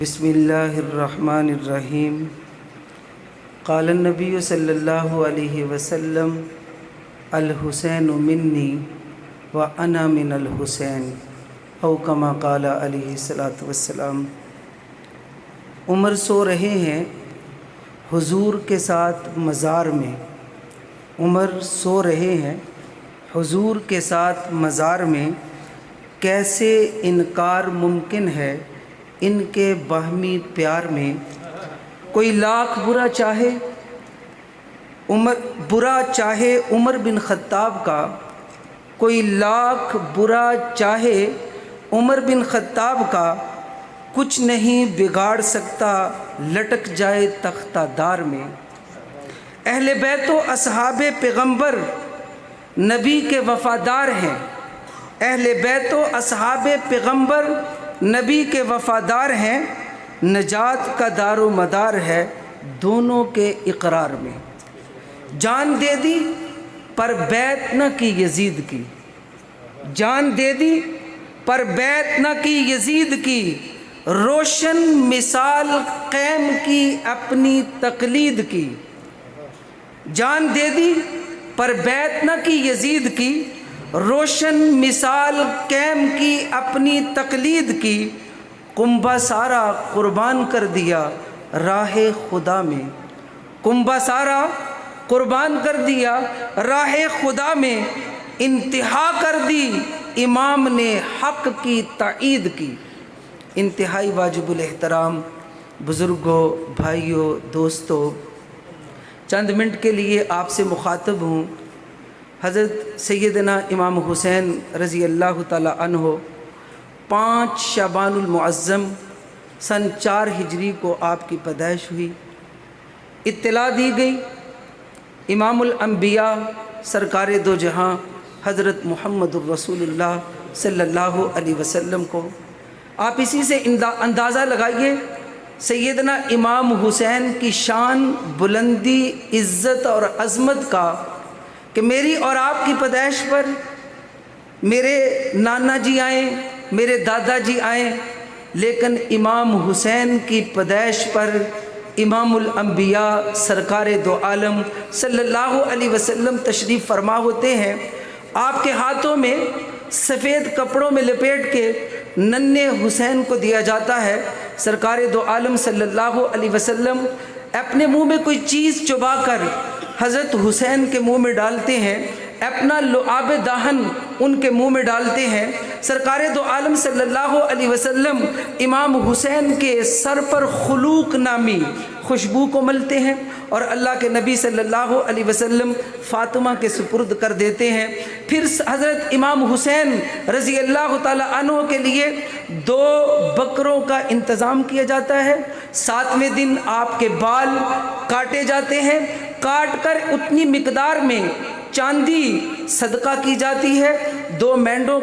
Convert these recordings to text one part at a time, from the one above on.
بسم اللہ الرحمن الرحیم قال النبی صلی اللہ علیہ وسلم الحسین منی وانا من الحسین او کما قال علیہ الصلاۃ والسلام۔ عمر سو رہے ہیں حضور کے ساتھ مزار میں، عمر سو رہے ہیں حضور کے ساتھ مزار میں، کیسے انکار ممکن ہے ان کے باہمی پیار میں؟ کوئی لاکھ برا چاہے عمر بن خطاب کا، کوئی لاکھ برا چاہے عمر بن خطاب کا، کچھ نہیں بگاڑ سکتا لٹک جائے تختہ دار میں۔ اہل بیت و اصحاب پیغمبر نبی کے وفادار ہیں، اہل بیت و اصحاب پیغمبر نبی کے وفادار ہیں، نجات کا دار و مدار ہے دونوں کے اقرار میں۔ جان دے دی پر بیعت نہ کی یزید کی، جان دے دی پر بیعت نہ کی یزید کی، روشن مثال قیم کی اپنی تقلید کی۔ جان دے دی پر بیعت نہ کی یزید کی، روشن مثال قیم کی اپنی تقلید کی، کنبہ سارا قربان کر دیا راہ خدا میں، کنبہ سارا قربان کر دیا راہ خدا میں، انتہا کر دی امام نے حق کی تائید کی۔ انتہائی واجب الاحترام بزرگوں، بھائیوں، دوستوں، چند منٹ کے لیے آپ سے مخاطب ہوں۔ حضرت سیدنا امام حسین رضی اللہ تعالی عنہ 5 شعبان المعظم سن 4 ہجری کو آپ کی پیدائش ہوئی۔ اطلاع دی گئی امام الانبیاء سرکار دو جہاں حضرت محمد الرسول اللہ صلی اللہ علیہ وسلم کو۔ آپ اسی سے اندازہ لگائیے سیدنا امام حسین کی شان، بلندی، عزت اور عظمت کا، کہ میری اور آپ کی پیدائش پر میرے نانا جی آئیں، میرے دادا جی آئیں، لیکن امام حسین کی پیدائش پر امام الانبیاء سرکار دو عالم صلی اللہ علیہ وسلم تشریف فرما ہوتے ہیں۔ آپ کے ہاتھوں میں سفید کپڑوں میں لپیٹ کے ننھے حسین کو دیا جاتا ہے۔ سرکار دو عالم صلی اللہ علیہ وسلم اپنے منہ میں کوئی چیز چبا کر حضرت حسین کے منہ میں ڈالتے ہیں، اپنا لعاب دہن ان کے منہ میں ڈالتے ہیں۔ سرکار دو عالم صلی اللہ علیہ وسلم امام حسین کے سر پر خلوق نامی خوشبو کو ملتے ہیں اور اللہ کے نبی صلی اللہ علیہ وسلم فاطمہ کے سپرد کر دیتے ہیں۔ پھر حضرت امام حسین رضی اللہ تعالی عنہ کے لیے 2 بکروں کا انتظام کیا جاتا ہے۔ 7ویں دن آپ کے بال کاٹے جاتے ہیں، کاٹ کر اتنی مقدار میں چاندی صدقہ کی جاتی ہے۔ 2 مینڈوں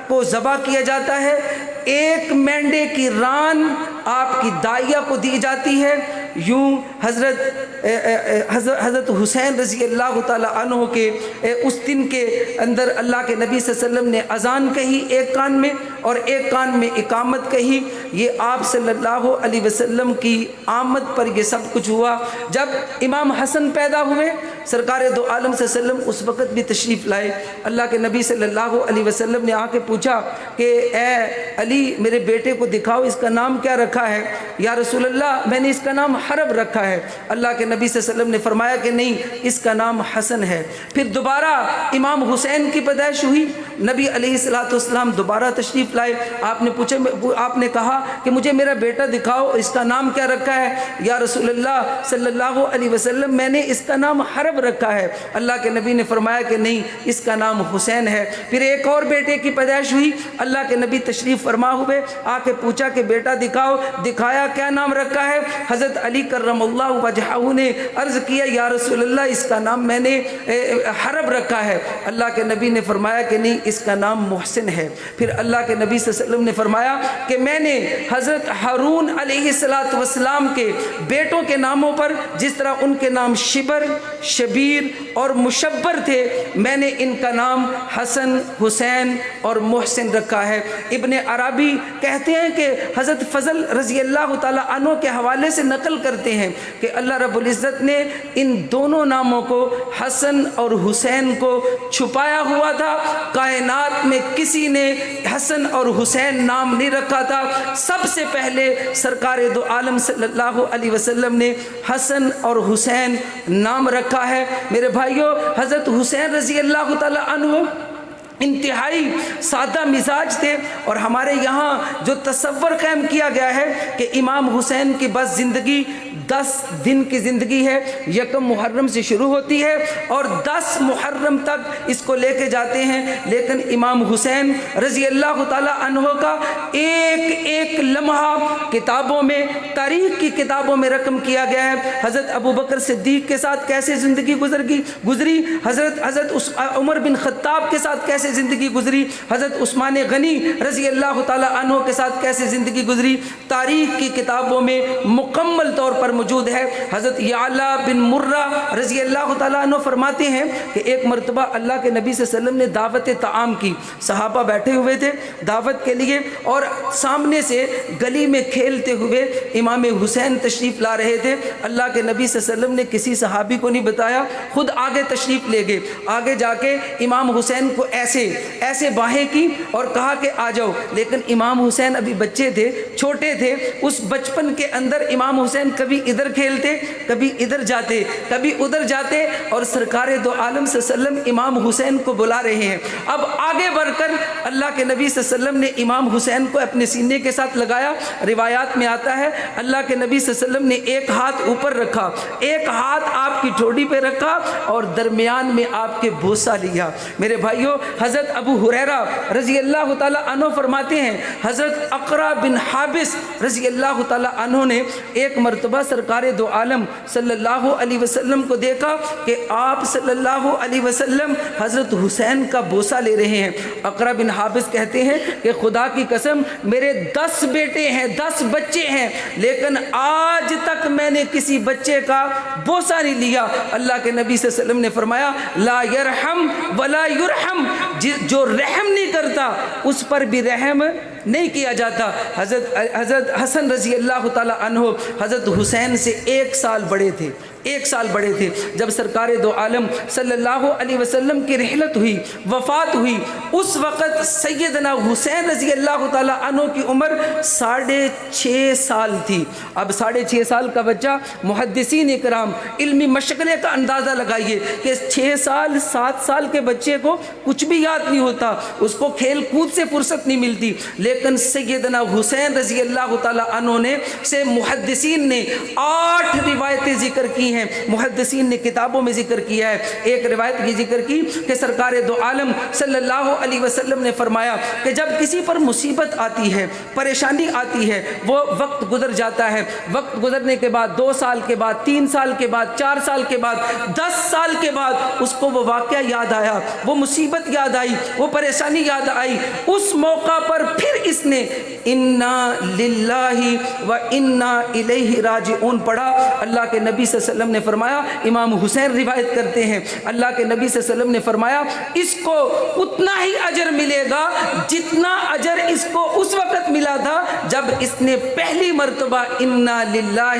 کو ذبح کیا جاتا ہے، 1 مینڈے کی ران آپ کی دائیہ کو دی جاتی ہے۔ یوں حضرت حسین رضی اللہ تعالی عنہ کے اس دن کے اندر اللہ کے نبی صلی اللہ علیہ وسلم نے اذان کہی 1 کان میں اور 1 کان میں اقامت کہی۔ یہ آپ صلی اللہ علیہ وسلم کی آمد پر یہ سب کچھ ہوا۔ جب امام حسن پیدا ہوئے، سرکار دو عالم صلی اللہ علیہ وسلم اس وقت بھی تشریف لائے۔ اللہ کے نبی صلی اللہ علیہ وسلم نے آ کے پوچھا کہ اے علی، میرے بیٹے کو دکھاؤ، اس کا نام کیا رکھا ہے؟ یا رسول اللہ، میں نے اس کا نام حرب رکھا ہے۔ اللہ کے نبی صلی اللہ علیہ وسلم نے فرمایا کہ نہیں، اس کا نام حسن ہے۔ پھر دوبارہ امام حسین کی پیدائش ہوئی، نبی علیہ الصلوۃ والسلام دوبارہ تشریف لائے۔ آپ نے کہا کہ مجھے میرا بیٹا دکھاؤ، اس کا نام کیا رکھا ہے؟ یا رسول اللہ صلی اللہ علیہ وسلم، میں نے اس کا نام حرب رکھا ہے۔ اللہ کے نبی نے فرمایا کہ نہیں، اس کا نام حسین ہے۔ پھر ایک اور بیٹے کی پیدائش ہوئی، اللہ کے نبی تشریف فرما ہوئے، آ کے پوچھا کہ بیٹا دکھاؤ، دکھایا، کیا نام رکھا ہے؟ حضرت علی کرم اللہ وجہہ نے عرض کیا یا رسول اللہ، اس کا نام میں نے حرب رکھا ہے۔ اللہ کے نبی نے فرمایا کہ نہیں، اس کا نام محسن ہے۔ پھر اللہ کے نبی صلی اللہ علیہ وسلم نے فرمایا کہ میں نے حضرت ہارون علیہ السلام کے بیٹوں کے ناموں پر، جس طرح ان کے نام شبر، شبیر اور مشبر تھے، میں نے ان کا نام حسن، حسین اور محسن رکھا ہے۔ ابن عربی کہتے ہیں کہ حضرت فضل رضی اللہ تعالیٰ عنہ کے حوالے سے نقل کرتے ہیں کہ اللہ رب العزت نے ان دونوں ناموں کو، حسن اور حسین کو چھپایا ہوا تھا۔ کائنات میں کسی نے حسن اور حسین نام نہیں رکھا تھا، سب سے پہلے سرکار دو عالم صلی اللہ علیہ وسلم نے حسن اور حسین نام رکھا ہے۔ میرے بھائیوں، حضرت حسین رضی اللہ تعالیٰ عنہ انتہائی سادہ مزاج تھے، اور ہمارے یہاں جو تصور قائم کیا گیا ہے کہ امام حسین کی بس زندگی 10 دن کی زندگی ہے، 1 محرم سے شروع ہوتی ہے اور 10 محرم تک اس کو لے کے جاتے ہیں، لیکن امام حسین رضی اللہ تعالیٰ عنہ کا ایک ایک لمحہ کتابوں میں، تاریخ کی کتابوں میں رقم کیا گیا ہے۔ حضرت ابو بکر صدیق کے ساتھ کیسے زندگی گزری، حضرت عمر بن خطاب کے ساتھ کیسے زندگی گزری، حضرت عثمان غنی رضی اللہ تعالیٰ عنہ کے ساتھ کیسے زندگی گزری، تاریخ کی کتابوں میں مکمل طور پر موجود ہے۔ حضرت یعلا بن مرہ رضی اللہ تعالیٰ عنہ فرماتے ہیں کہ ایک مرتبہ اللہ کے نبی صلی اللہ علیہ وسلم نے دعوت طعام کی، صحابہ بیٹھے ہوئے تھے دعوت کے لیے، اور سامنے سے گلی میں کھیلتے ہوئے امام حسین تشریف لا رہے تھے۔ اللہ کے نبی صلی اللہ علیہ وسلم نے کسی صحابی کو نہیں بتایا، خود آگے تشریف لے گئے، آگے جا کے امام حسین کو ایسے باہیں کی اور کہا کہ آ جاؤ، لیکن امام حسین ابھی بچے تھے، چھوٹے تھے۔ اس بچپن کے اندر امام حسین کبھی ادھر کھیلتے، کبھی ادھر جاتے، کبھی ادھر جاتے، اور سرکار دو عالم صلی اللہ علیہ وسلم امام حسین کو بلا رہے ہیں۔ اب آگے بڑھ کر اللہ کے نبی صلی اللہ علیہ وسلم نے امام حسین کو اپنے سینے کے ساتھ لگایا۔ روایات میں آتا ہے اللہ کے نبی صلی اللہ علیہ وسلم نے ایک ہاتھ اوپر رکھا، ایک ہاتھ آپ کی ٹھوڑی پہ رکھا، اور درمیان میں آپ کے بوسہ لیا۔ میرے بھائیوں، حضرت ابو ہریرہ رضی اللہ تعالیٰ عنہ فرماتے ہیں حضرت اقرا بن حابس رضی اللہ تعالیٰ عنہ نے ایک مرتبہ سرکار دو عالم صلی اللہ علیہ وسلم کو دیکھا کہ آپ صلی اللہ علیہ وسلم حضرت حسین کا بوسہ لے رہے ہیں۔ اقرا بن حابس کہتے ہیں کہ خدا کی قسم میرے 10 بیٹے ہیں، 10 بچے ہیں، لیکن آج تک میں نے کسی بچے کا بوسہ نہیں لیا۔ اللہ کے نبی صلی اللہ علیہ وسلم نے فرمایا لا یرحم ولا یرحم، جو رحم نہیں کرتا اس پر بھی رحم نہیں کیا جاتا۔ حضرت حسن رضی اللہ تعالیٰ عنہ حضرت حسین سے 1 سال بڑے تھے، 1 سال بڑے تھے۔ جب سرکار دو عالم صلی اللہ علیہ وسلم کی رحلت ہوئی، وفات ہوئی، اس وقت سیدنا حسین رضی اللہ تعالیٰ عنہ کی عمر 6.5 سال تھی۔ اب 6.5 سال کا بچہ، محدثین اکرام علمی مشغلے کا اندازہ لگائیے کہ 6 سال 7 سال کے بچے کو کچھ بھی یاد نہیں ہوتا، اس کو کھیل کود سے فرصت نہیں ملتی، لیکن سیدنا حسین رضی اللہ تعالیٰ عنہ نے سے محدثین نے 8 روایتیں ذکر کی ہیں، محدثین نے کتابوں میں ذکر کیا ہے۔ ایک روایت یہ ذکر کی کہ سرکار دو عالم صلی اللہ علیہ وسلم نے فرمایا کہ جب کسی پر مصیبت آتی ہے، پریشانی آتی ہے، وہ وقت گزر جاتا ہے، وقت گزرنے کے بعد 2 سال کے بعد، 3 سال کے بعد، 4 سال کے بعد، 10 سال کے بعد اس کو وہ واقعہ یاد آیا، وہ مصیبت یاد آئی، وہ پریشانی یاد آئی، اس موقع پر پھر اس نے انا للہ و انا الیہ راجعون پڑھا۔ اللہ کے نبی صلی اللہ علیہ وسلم نے فرمایا، امام حسین روایت کرتے ہیں، اللہ کے نبی صلی اللہ علیہ وسلم نے فرمایا اس کو اتنا ہی اجر ملے گا جتنا اجر اس کو اس وقت ملا تھا جب اس نے پہلی مرتبہ انا للہ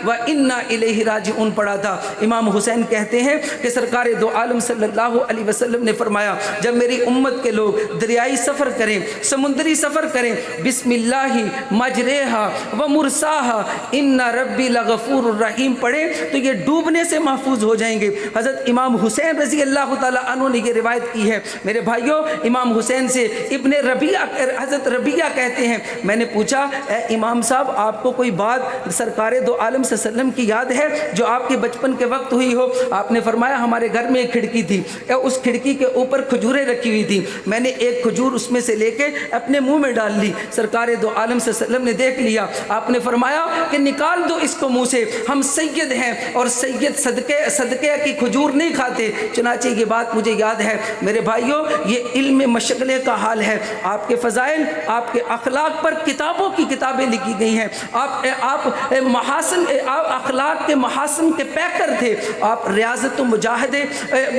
و انا الیہ راجعون پڑھا تھا۔ امام حسین کہتے ہیں کہ سرکار دو عالم صلی اللہ علیہ وسلم نے فرمایا جب میری امت کے لوگ دریائی سفر کریں، سمندری سفر کریں، بسم اللہ مجریہا و مرساہا ان ربی لغفور الرحیم پڑھیں تو یہ ڈوبنے سے محفوظ ہو جائیں گے۔ حضرت امام حسین رضی اللہ تعالیٰ عنہ نے یہ روایت کی ہے۔ میرے بھائیوں، امام حسین سے ابن ربیعہ حضرت ربیعہ کہتے ہیں میں نے پوچھا اے امام صاحب آپ کو کوئی بات سرکار دو عالم صلی اللہ علیہ وسلم کی یاد ہے جو آپ کے بچپن کے وقت ہوئی ہو؟ آپ نے فرمایا ہمارے گھر میں ایک کھڑکی تھی، اس کھڑکی کے اوپر کھجوریں رکھی ہوئی تھی، میں نے ایک کھجور اس میں سے لے کے اپنے منہ میں ڈال لی، سرکار دو عالم صلی اللہ علیہ وسلم نے دیکھ لیا، آپ نے فرمایا کہ نکال دو اس کو منہ سے، ہم سید ہیں اور اور سید صدقے کی کھجور نہیں کھاتے۔ چنانچہ یہ بات مجھے یاد ہے میرے بھائیوں، یہ علم مشغلے کا حال ہے۔ آپ کے فضائل، آپ کے اخلاق پر کتابوں کی کتابیں لکھی گئی ہیں۔ آپ محاسن، اخلاق کے محاسن کے پیکر تھے۔ آپ ریاضت و مجاہدے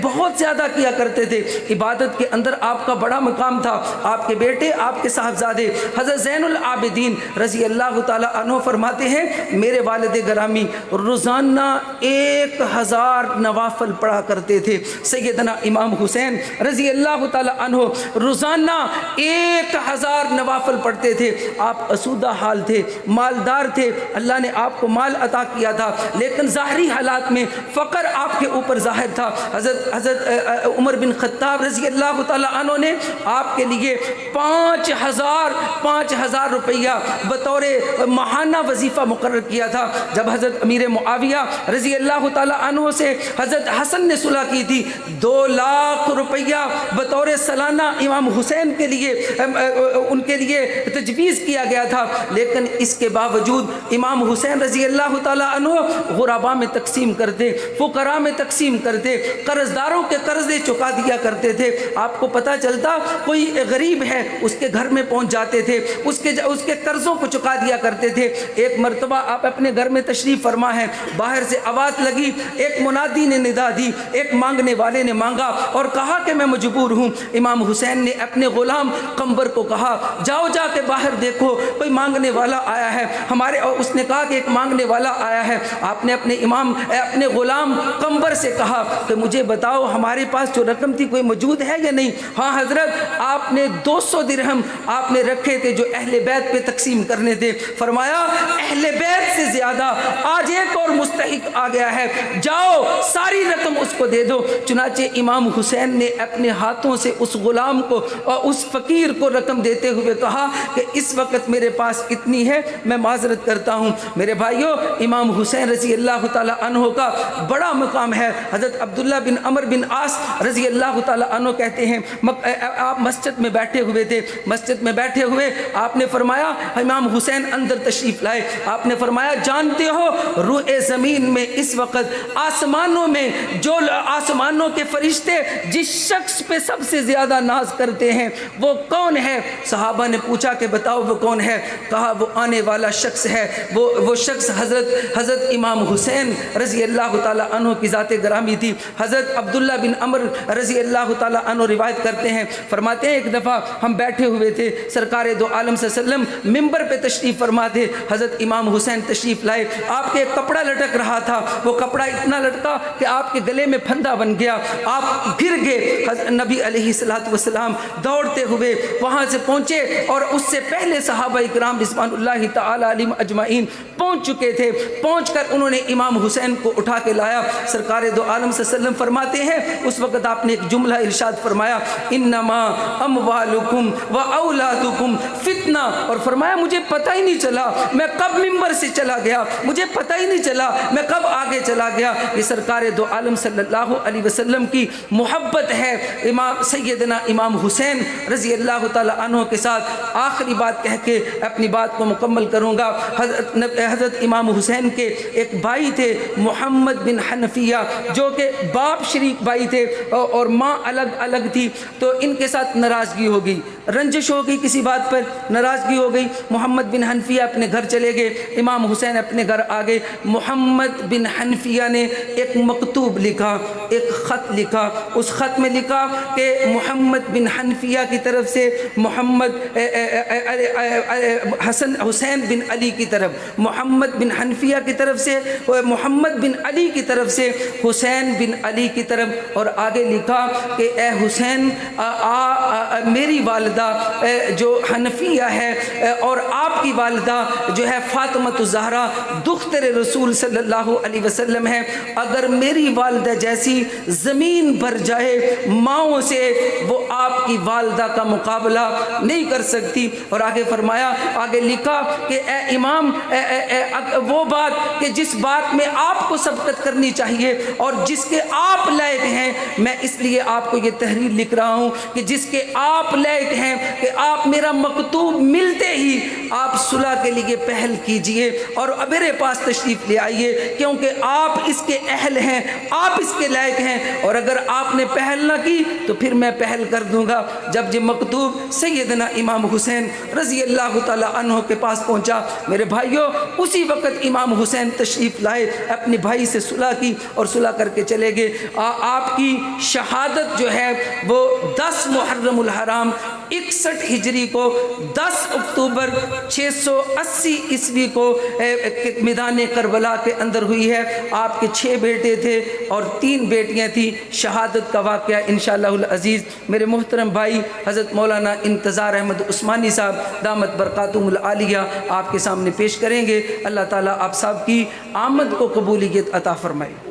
بہت زیادہ کیا کرتے تھے۔ عبادت کے اندر آپ کا بڑا مقام تھا۔ آپ کے بیٹے، آپ کے صاحبزادے حضرت زین العابدین رضی اللہ تعالی عنہ فرماتے ہیں میرے والد گرامی روزانہ 1000 نوافل پڑھا کرتے تھے۔ سیدنا امام حسین رضی اللہ تعالی عنہ روزانہ 1000 نوافل پڑھتے تھے۔ آپ اسودہ حال تھے، مالدار تھے، اللہ نے آپ کو مال عطا کیا تھا، لیکن ظاہری حالات میں فقر آپ کے اوپر ظاہر تھا۔ حضرت عمر بن خطاب رضی اللہ تعالی عنہ نے آپ کے لیے 5000 روپیہ بطور ماہانہ وظیفہ مقرر کیا تھا۔ جب حضرت امیر معاویہ رضی اللہ تعالی عنہ سے حضرت حسن نے صلح کی تھی، 2 لاکھ روپیہ بطور سالانہ امام حسین کے لیے ان کے لیے تجویز کیا گیا تھا، لیکن اس کے باوجود امام حسین رضی اللہ تعالی عنہ غرباء میں تقسیم کرتے، فقراء میں تقسیم کرتے، قرض داروں کے قرضے چکا دیا کرتے تھے۔ آپ کو پتہ چلتا کوئی غریب ہے اس کے گھر میں پہنچ جاتے تھے، اس کے قرضوں کو چکا دیا کرتے تھے۔ ایک مرتبہ آپ اپنے گھر میں تشریف فرما ہے، باہر سے آواز لگی، ایک منادی نے ندا دی، ایک مانگنے والے نے مانگا اور کہا کہ میں مجبور ہوں۔ امام حسین نے اپنے غلام قنبر کو کہا جاؤ جا کے باہر دیکھو کوئی مانگنے والا آیا ہے ہمارے، اور اس نے کہا کہ ایک مانگنے والا آیا ہے۔ آپ نے اپنے غلام قنبر سے کہا کہ مجھے بتاؤ ہمارے پاس جو رقم تھی کوئی موجود ہے یا نہیں؟ ہاں حضرت، آپ نے 200 درہم آپ نے رکھے تھے جو اہل بیت پہ تقسیم کرنے تھے۔ فرمایا اہل بیت سے زیادہ آج ایک اور مستحق آ گیا ہے، جاؤ ساری رقم اس کو دے دو۔ چنانچہ امام حسین نے اپنے ہاتھوں سے اس غلام کو اور اس فقیر کو رقم دیتے ہوئے کہا کہ اس وقت میرے پاس اتنی ہے، میں معذرت کرتا ہوں۔ میرے بھائیوں، امام حسین رضی اللہ تعالی عنہ کا بڑا مقام ہے۔ حضرت عبداللہ بن عمر بن عاص رضی اللہ تعالی عنہ کہتے ہیں آپ مسجد میں بیٹھے ہوئے تھے، مسجد میں بیٹھے ہوئے آپ نے فرمایا امام حسین اندر تشریف لائے، آپ نے فرمایا جانتے ہو روئے زمین میں اس وقت آسمانوں میں جو آسمانوں کے فرشتے جس شخص پہ سب سے زیادہ ناز کرتے ہیں وہ کون ہے؟ صحابہ نے پوچھا کہ بتاؤ وہ کون ہے؟ کہا وہ آنے والا شخص ہے، وہ شخص حضرت امام حسین رضی اللہ تعالی عنہ کی ذات گرامی تھی۔ حضرت عبداللہ بن عمر رضی اللہ تعالی عنہ روایت کرتے ہیں، فرماتے ہیں ایک دفعہ ہم بیٹھے ہوئے تھے، سرکار دو عالم صلی اللہ علیہ وسلم ممبر پہ تشریف فرما تھے، حضرت امام حسین تشریف لائے، آپ کے ایک کپڑا لٹک رہا تھا، وہ کپڑا اتنا لٹکا کہ آپ کے گلے میں پھندا بن گیا، آپ گر گئے۔ نبی علیہ السلام دوڑتے ہوئے وہاں سے پہنچے اور اس سے پہلے صحابہ کرام رضوان اللہ تعالی علیہم اجمعین پہنچ چکے تھے، پہنچ کر انہوں نے امام حسین کو اٹھا کے لایا۔ سرکار دو عالم صلی اللہ علیہ وسلم فرماتے ہیں اس وقت آپ نے ایک جملہ ارشاد فرمایا انما اموالکم و اولادکم فتنہ، اور فرمایا مجھے پتہ ہی نہیں چلا میں کب ممبر سے چلا گیا، مجھے پتہ ہی نہیں چلا میں کب آگے چلا گیا۔ یہ سرکار دو عالم صلی اللہ علیہ وسلم کی محبت ہے۔ سیدنا امام حسین رضی اللہ تعالی عنہ کے ساتھ آخری بات کہہ کے اپنی بات کو مکمل کروں گا۔ حضرت امام حسین کے ایک بھائی تھے محمد بن حنفیہ، جو کہ باپ شریک بھائی تھے اور ماں الگ تھی، تو ان کے ساتھ ناراضگی ہو گئی، رنجش ہو گئی، کسی بات پر ناراضگی ہو گئی۔ محمد بن حنفیہ اپنے گھر چلے گئے، امام حسین اپنے گھر آ گئے۔ محمد بن حنفیہ نے ایک مکتوب لکھا، ایک خط لکھا، اس خط میں لکھا کہ محمد بن حنفیہ کی طرف سے محمد حسین بن علی کی طرف، محمد بن حنفیہ کی طرف سے محمد بن علی کی طرف سے حسین بن علی کی طرف، اور آگے لکھا کہ اے حسین میری والدہ جو حنفیہ ہے اور آپ کی والدہ جو ہے فاطمہ الزہرا دختر رسول صلی اللہ علیہ وسلم ہے، اگر میری والدہ جیسی زمین بھر جائے ماؤں سے وہ آپ کی والدہ کا مقابلہ نہیں کر سکتی۔ اور آگے فرمایا، آگے لکھا کہ اے امام وہ بات کہ جس بات میں آپ کو سبقت کرنی چاہیے اور جس کے آپ لائق ہیں، میں اس لیے آپ کو یہ تحریر لکھ رہا ہوں کہ جس کے آپ لائق ہیں کہ آپ میرا مکتوب ملتے ہی آپ صلح کے لیے پہل کیجئے اور میرے پاس تشریف لے آئیے، کیونکہ آپ اس کے اہل ہیں، آپ اس کے لائق ہیں، اور اگر آپ نے پہل نہ کی تو پھر میں پہل کر دوں گا۔ جب یہ مکتوب سیدنا امام حسین رضی اللہ تعالی عنہ کے پاس پہنچا، میرے بھائیوں اسی وقت امام حسین تشریف لائے، اپنے بھائی سے صلح کی اور صلح کر کے چلے گئے۔ آپ کی شہادت جو ہے وہ 10 محرم الحرام 61 ہجری کو 10 اکتوبر 680 عیسوی کو میدان کربلا کے اندر ہوئی ہے۔ آپ کے 6 بیٹے تھے اور 3 بیٹیاں تھیں۔ شہادت کا واقعہ انشاءاللہ العزیز میرے محترم بھائی حضرت مولانا انتظار احمد عثمانی صاحب دامت برکاتہم العالیہ آپ کے سامنے پیش کریں گے۔ اللہ تعالیٰ آپ صاحب کی آمد کو قبولیت عطا فرمائے۔